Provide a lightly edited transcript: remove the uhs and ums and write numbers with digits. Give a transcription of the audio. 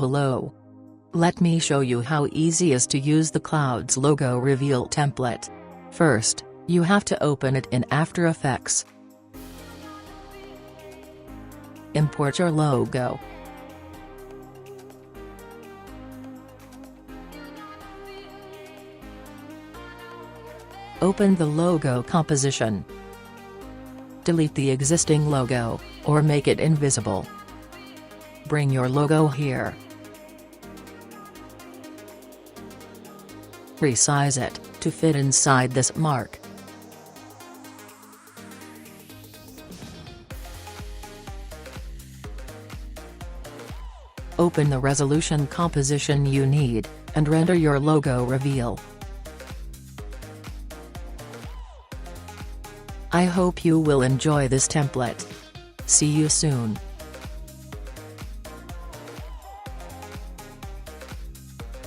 below. Let me show you how easy it is to use the Clouds logo reveal template. First, you have to open it in After Effects. Import your logo. Open the logo composition. Delete the existing logo, or make it invisible. Bring your logo here. Resize it, to fit inside this mark. Open the resolution composition you need, and render your logo reveal. I hope you will enjoy this template. See you soon.